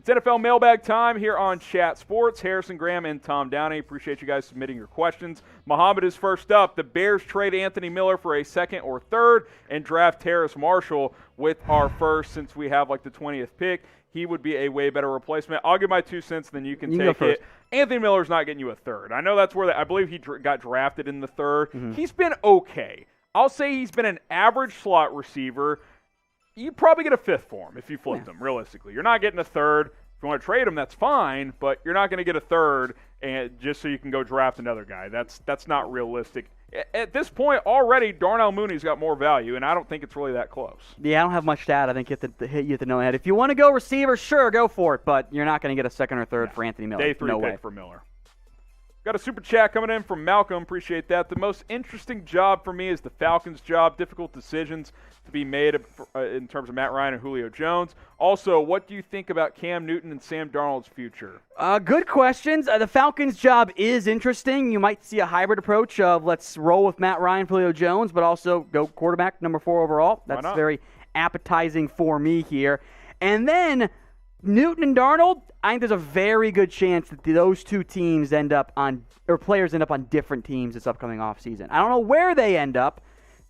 It's NFL Mailbag time here on Chat Sports. Harrison Graham and Tom Downey. Appreciate you guys submitting your questions. Muhammad is first up. The Bears trade Anthony Miller for a second or third and draft Terrace Marshall with our first, since we have like the 20th pick. He would be a way better replacement. I'll give my 2 cents, then you can take it. Anthony Miller's not getting you a third. I know that's where I believe he got drafted in the third. Mm-hmm. He's been okay. I'll say he's been an average slot receiver. You probably get a fifth for him if you flipped him, realistically. You're not getting a third. If you want to trade him, that's fine, but you're not going to get a third and just so you can go draft another guy. That's not realistic. At this point, already, Darnell Mooney's got more value, and I don't think it's really that close. Yeah, I don't have much to add. I think you have to know that. If you want to go receiver, sure, go for it, but you're not going to get a second or third for Anthony Miller. Day 3 pick for Miller. Got a super chat coming in from Malcolm. Appreciate that. The most interesting job for me is the Falcons job. Difficult decisions to be made in terms of Matt Ryan and Julio Jones. Also, what do you think about Cam Newton and Sam Darnold's future? Good questions. The Falcons job is interesting. You might see a hybrid approach of let's roll with Matt Ryan, Julio Jones, but also go quarterback, number 4 overall. That's very appetizing for me here. And then Newton and Darnold, I think there's a very good chance that those two teams players end up on different teams this upcoming offseason. I don't know where they end up.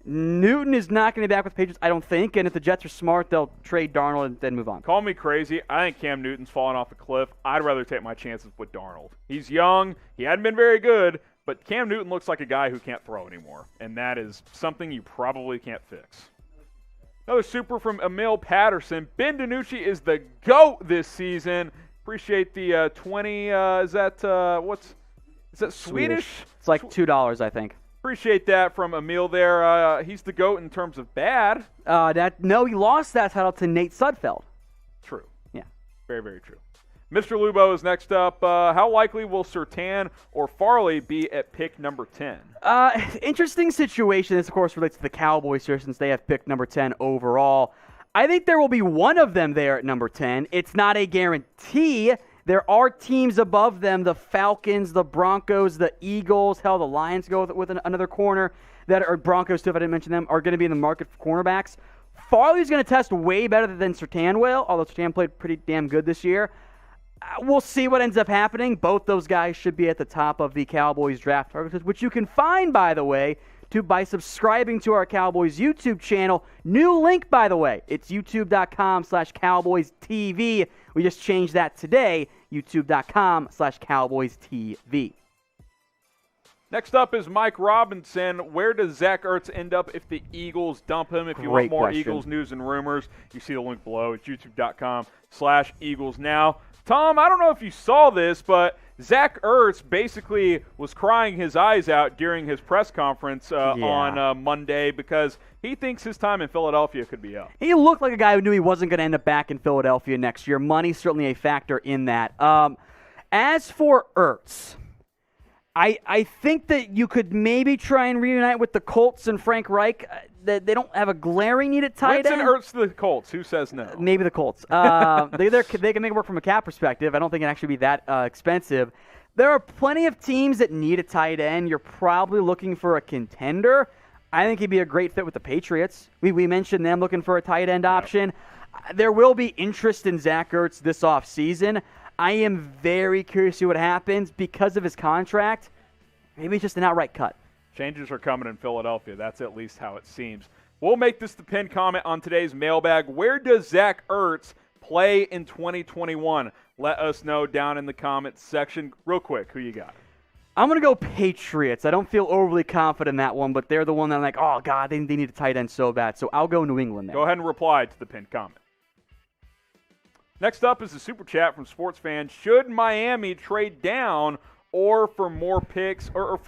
Newton is not going to be back with the Patriots, I don't think, and if the Jets are smart, they'll trade Darnold and then move on. Call me crazy. I think Cam Newton's falling off a cliff. I'd rather take my chances with Darnold. He's young. He hadn't been very good, but Cam Newton looks like a guy who can't throw anymore, and that is something you probably can't fix. Another super from Emil Patterson. Ben Dinucci is the GOAT this season. Appreciate the 20. Is that Swedish? It's like $2, I think. Appreciate that from Emil there. He's the GOAT in terms of bad. No, he lost that title to Nate Sudfeld. True. Yeah. Very, very true. Mr. Lubo is next up. How likely will Surtain or Farley be at pick number 10? Interesting situation. This, of course, relates to the Cowboys here since they have pick number 10 overall. I think there will be one of them there at number 10. It's not a guarantee. There are teams above them, the Falcons, the Broncos, the Eagles, hell, the Lions go with another corner, Broncos too, if I didn't mention them, are going to be in the market for cornerbacks. Farley's going to test way better than Surtain will, although Surtain played pretty damn good this year. We'll see what ends up happening. Both those guys should be at the top of the Cowboys draft targets, which you can find, by the way, by subscribing to our Cowboys YouTube channel. New link, by the way. It's youtube.com/CowboysTV. We just changed that today, youtube.com/CowboysTV. Next up is Mike Robinson. Where does Zach Ertz end up if the Eagles dump him? If you want more Eagles news and rumors, you see the link below. It's youtube.com/Eagles Now. Tom, I don't know if you saw this, but Zach Ertz basically was crying his eyes out during his press conference on Monday because he thinks his time in Philadelphia could be up. He looked like a guy who knew he wasn't going to end up back in Philadelphia next year. Money's certainly a factor in that. As for Ertz, I think that you could maybe try and reunite with the Colts and Frank Reich. They don't have a glaring need at tight end. Ertz to the Colts. Who says no? Maybe the Colts. They can make it work from a cap perspective. I don't think it actually be that expensive. There are plenty of teams that need a tight end. You're probably looking for a contender. I think he'd be a great fit with the Patriots. We mentioned them looking for a tight end option. There will be interest in Zach Ertz this offseason. I am very curious to see what happens because of his contract. Maybe it's just an outright cut. Changes are coming in Philadelphia. That's at least how it seems. We'll make this the pinned comment on today's mailbag. Where does Zach Ertz play in 2021? Let us know down in the comments section. Real quick, who you got? I'm going to go Patriots. I don't feel overly confident in that one, but they're the one that I'm like, oh, God, they need a tight end so bad. So I'll go New England there. Go ahead and reply to the pinned comment. Next up is a super chat from sports fans. Should Miami trade down or for more picks or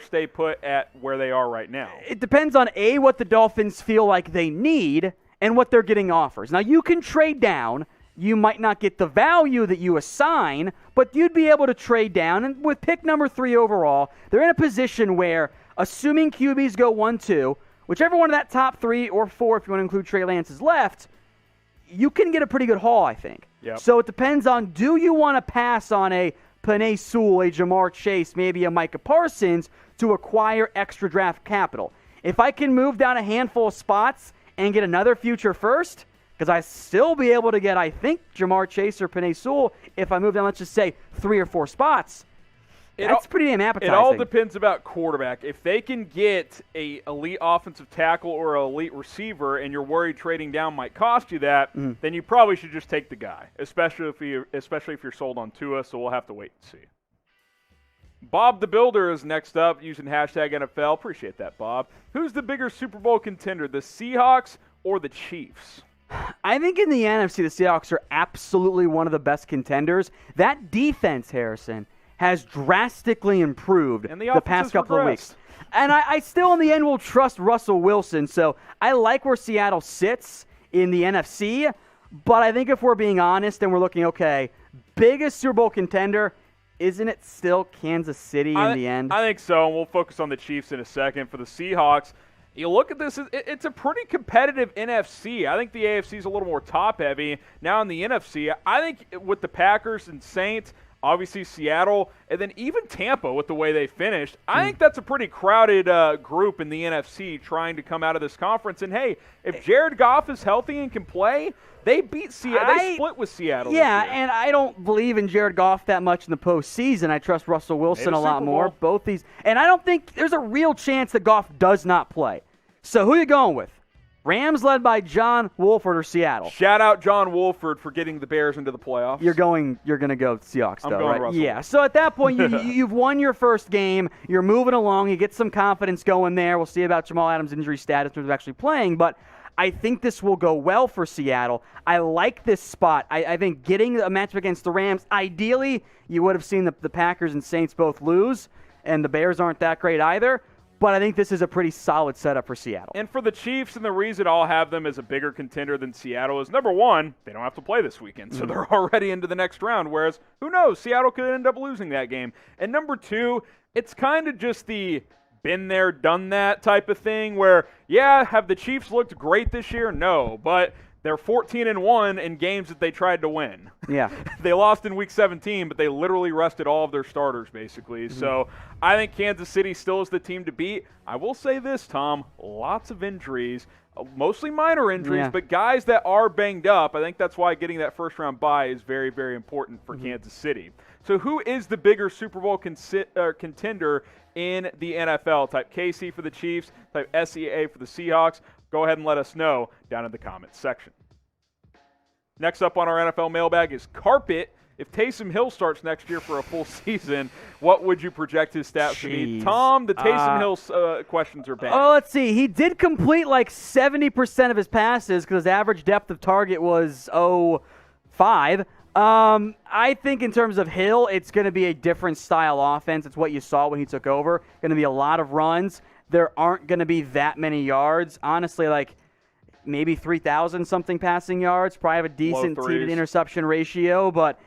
stay put at where they are right now? It depends on what the Dolphins feel like they need and what they're getting offers. Now, you can trade down. You might not get the value that you assign, but you'd be able to trade down. And with pick number 3 overall, they're in a position where, assuming QBs go 1-2, whichever one of that top 3 or 4, if you want to include Trey Lance, is left, you can get a pretty good haul, I think. Yep. So it depends on, do you want to pass on a Penei Sewell, a JaMarr Chase, maybe a Micah Parsons to acquire extra draft capital? If I can move down a handful of spots and get another future first, because I still be able to get, I think, JaMarr Chase or Penei Sewell if I move down, let's just say, 3 or 4 spots. That's pretty damn appetizing. It all depends about quarterback. If they can get a elite offensive tackle or an elite receiver and you're worried trading down might cost you that, then you probably should just take the guy, especially if you're sold on Tua, so we'll have to wait and see. Bob the Builder is next up using hashtag NFL. Appreciate that, Bob. Who's the bigger Super Bowl contender, the Seahawks or the Chiefs? I think in the NFC, the Seahawks are absolutely one of the best contenders. That defense, Harrison, has drastically improved the past couple of weeks. And I still, in the end, will trust Russell Wilson. So I like where Seattle sits in the NFC. But I think if we're being honest and we're looking, okay, biggest Super Bowl contender, isn't it still Kansas City in the end? I think so, and we'll focus on the Chiefs in a second. For the Seahawks, you look at this, it's a pretty competitive NFC. I think the AFC is a little more top-heavy. Now in the NFC, I think with the Packers and Saints, obviously Seattle, and then even Tampa with the way they finished, I think that's a pretty crowded group in the NFC trying to come out of this conference. And, hey, if Jared Goff is healthy and can play, they beat Seattle. They split with Seattle. Yeah, and I don't believe in Jared Goff that much in the postseason. I trust Russell Wilson a lot more. Both these, and I don't think there's a real chance that Goff does not play. So who are you going with? Rams led by John Wolford or Seattle? Shout out John Wolford for getting the Bears into the playoffs. You're going to go Seahawks, I'm though, going right? Russell. Yeah. So at that point, you've won your first game. You're moving along. You get some confidence going there. We'll see about Jamal Adams' injury status in terms of actually playing, but I think this will go well for Seattle. I like this spot. I think getting a matchup against the Rams, ideally, you would have seen the Packers and Saints both lose, and the Bears aren't that great either. But I think this is a pretty solid setup for Seattle. And for the Chiefs, and the reason I'll have them as a bigger contender than Seattle is, number one, they don't have to play this weekend, so they're already into the next round, whereas, who knows, Seattle could end up losing that game. And number two, it's kind of just the been there, done that type of thing where, yeah, have the Chiefs looked great this year? No, but they're 14-1 in games that they tried to win. Yeah. They lost in Week 17, but they literally rested all of their starters, basically. So I think Kansas City still is the team to beat. I will say this, Tom, lots of injuries, mostly minor injuries, but guys that are banged up. I think that's why getting that first-round bye is very, very important for Kansas City. So who is the bigger Super Bowl contender in the NFL? Type KC for the Chiefs, type SEA for the Seahawks. Go ahead and let us know down in the comments section. Next up on our NFL mailbag is Carpet. If Taysom Hill starts next year for a full season, what would you project his stats to be? Tom, the Taysom Hill questions are bad. Oh, let's see. He did complete like 70% of his passes because his average depth of target was 5. I think in terms of Hill, it's going to be a different style offense. It's what you saw when he took over. Going to be a lot of runs. There aren't going to be that many yards. Honestly, like maybe 3,000 something passing yards. Probably have a decent TD-to-interception ratio, but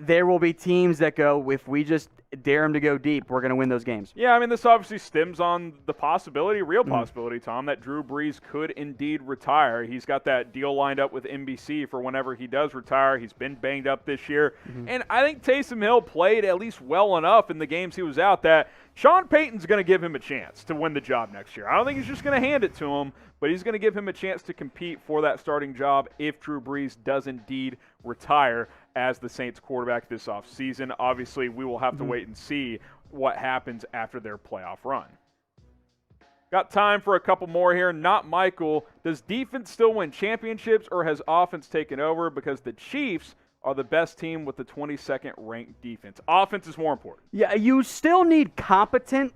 there will be teams that go, if we just dare them to go deep, we're going to win those games. Yeah, I mean, this obviously stems on the possibility, real possibility, Tom, that Drew Brees could indeed retire. He's got that deal lined up with NBC for whenever he does retire. He's been banged up this year. And I think Taysom Hill played at least well enough in the games he was out that Sean Payton's going to give him a chance to win the job next year. I don't think he's just going to hand it to him, but he's going to give him a chance to compete for that starting job if Drew Brees does indeed retire as the Saints quarterback this offseason. Obviously, we will have to wait and see what happens after their playoff run. Got time for a couple more here. Not Michael. Does defense still win championships, or has offense taken over? Because the Chiefs are the best team with the 22nd ranked defense. Offense is more important. Yeah, you still need competency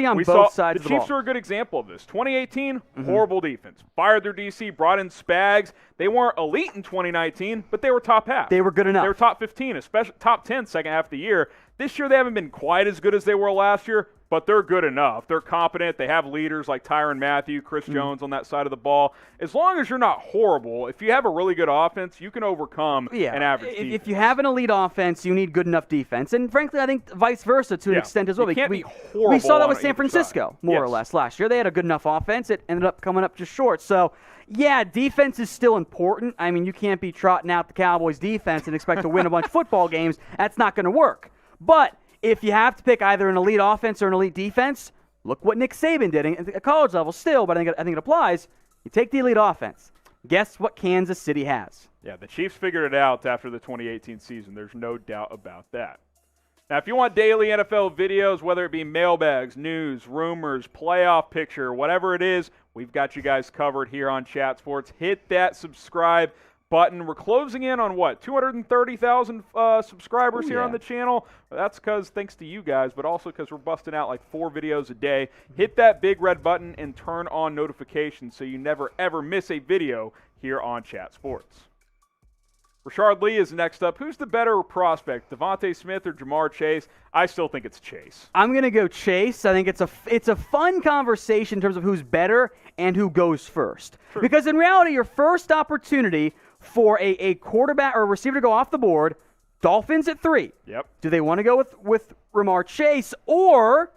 on both sides of the ball. The Chiefs are a good example of this. 2018, horrible defense. Fired their DC, brought in Spags. They weren't elite in 2019, but they were top half. They were good enough. They were top 15, especially top 10 second half of the year. This year they haven't been quite as good as they were last year, but they're good enough. They're competent. They have leaders like Tyrann Mathieu, Chris Jones on that side of the ball. As long as you're not horrible, if you have a really good offense, you can overcome an average defense. If you have an elite offense, you need good enough defense. And frankly, I think vice versa to an extent as well. You can't be horrible. We saw that with San Francisco, more or less, last year. They had a good enough offense. It ended up coming up just short. So, yeah, defense is still important. I mean, you can't be trotting out the Cowboys' defense and expect to win a bunch of football games. That's not going to work. But if you have to pick either an elite offense or an elite defense, look what Nick Saban did at college level still, but I think it applies. You take the elite offense. Guess what Kansas City has? Yeah, the Chiefs figured it out after the 2018 season. There's no doubt about that. Now, if you want daily NFL videos, whether it be mailbags, news, rumors, playoff picture, whatever it is, we've got you guys covered here on Chat Sports. Hit that subscribe button. We're closing in on, 230,000 subscribers here on the channel? That's thanks to you guys, but also because we're busting out like 4 videos a day. Hit that big red button and turn on notifications so you never, ever miss a video here on Chat Sports. Rashard Lee is next up. Who's the better prospect, DeVonta Smith or JaMarr Chase? I still think it's Chase. I'm going to go Chase. I think it's a fun conversation in terms of who's better and who goes first. True. Because in reality, your first opportunity for a quarterback or a receiver to go off the board, Dolphins at 3. Yep. Do they want to go with JaMarr Chase, or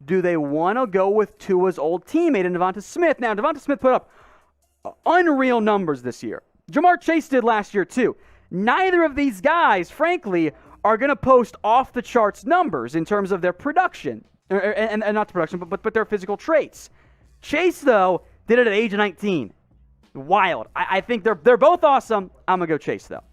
do they want to go with Tua's old teammate in DeVonta Smith? Now, DeVonta Smith put up unreal numbers this year. JaMarr Chase did last year too. Neither of these guys, frankly, are going to post off-the-charts numbers in terms of their production, and not the production, but their physical traits. Chase, though, did it at age 19. Wild. I think they're both awesome. I'm going to go Chase, though.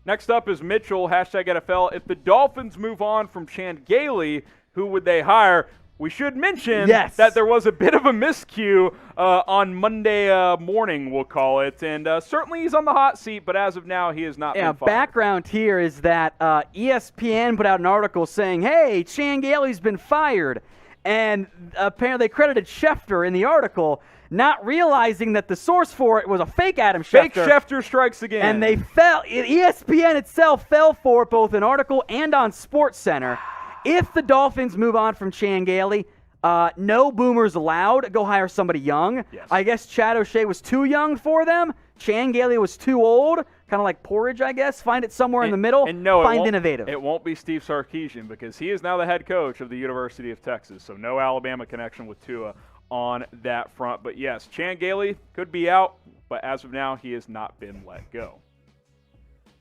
Next up is Mitchell, #NFL. If the Dolphins move on from Chan Gailey, who would they hire? We should mention that there was a bit of a miscue on Monday morning, we'll call it. And certainly he's on the hot seat, but as of now, he has not been fired. Background here is that ESPN put out an article saying, hey, Chan Gailey's been fired. And apparently they credited Schefter in the article, not realizing that the source for it was a fake Adam Schefter. Fake Schefter strikes again. And ESPN itself fell for it both in article and on SportsCenter. If the Dolphins move on from Chan Gailey, no boomers allowed. Go hire somebody young. Yes. I guess Chad O'Shea was too young for them. Chan Gailey was too old. Kind of like porridge, I guess. Find it somewhere in the middle. And no, find innovative. It won't be Steve Sarkisian because he is now the head coach of the University of Texas. So no Alabama connection with Tua on that front. But yes, Chan Gailey could be out, but as of now, he has not been let go.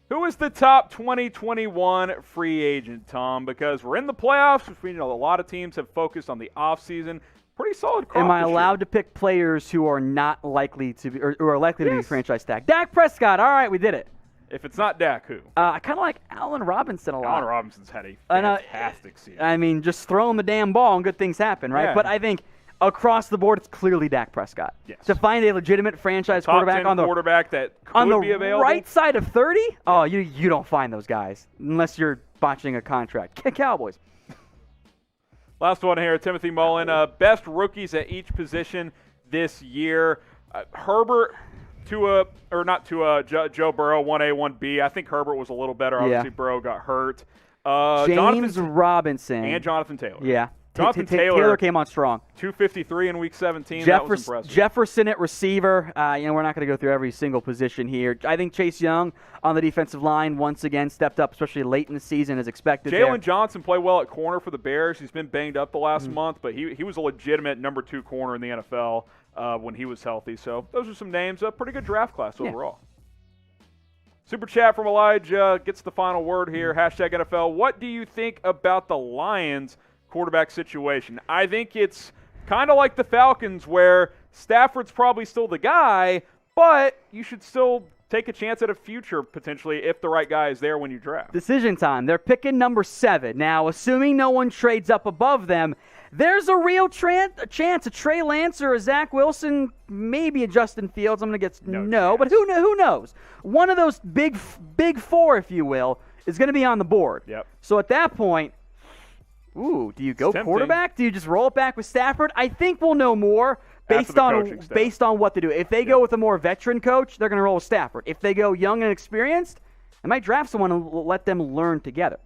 Who is the top 2021 free agent, Tom? Because we're in the playoffs, which means a lot of teams have focused on the offseason. Pretty solid crop. Am I this year. allowed to pick players who are not likely to be, or are likely to be franchise tag? Dak Prescott. All right, we did it. If it's not Dak, who? I kind of like Allen Robinson a lot. Allen Robinson's had a fantastic season. I mean, just throw him the damn ball and good things happen, right? Yeah. But I think across the board, it's clearly Dak Prescott. Yes. To find a legitimate franchise quarterback on the quarterback that could be available. Right side of 30, oh, you don't find those guys unless you're botching a contract. Cowboys. Last one here, Timothy Mullen. Best rookies at each position this year. Herbert, Joe Burrow, 1A, 1B. I think Herbert was a little better. Obviously, Burrow got hurt. James Robinson. And Jonathan Taylor. Yeah. Jonathan Taylor came on strong. 253 in Week 17. That was impressive. Jefferson at receiver. We're not going to go through every single position here. I think Chase Young on the defensive line once again stepped up, especially late in the season as expected. Jalen Johnson played well at corner for the Bears. He's been banged up the last month, but he was a legitimate number 2 corner in the NFL when he was healthy. So those are some names. A pretty good draft class overall. Super chat from Elijah gets the final word here. #NFL. What do you think about the Lions quarterback situation? I think it's kind of like the Falcons where Stafford's probably still the guy, but you should still take a chance at a future potentially if the right guy is there when you draft. Decision time. They're picking number 7. Now, assuming no one trades up above them, there's a real chance a Trey Lance or a Zach Wilson, maybe a Justin Fields. I'm going to get no, but who knows? One of those big 4, if you will, is going to be on the board. Yep. So at that point, do you go quarterback? Do you just roll it back with Stafford? I think we'll know more based on what to do. If they go with a more veteran coach, they're going to roll with Stafford. If they go young and experienced, they might draft someone and let them learn together.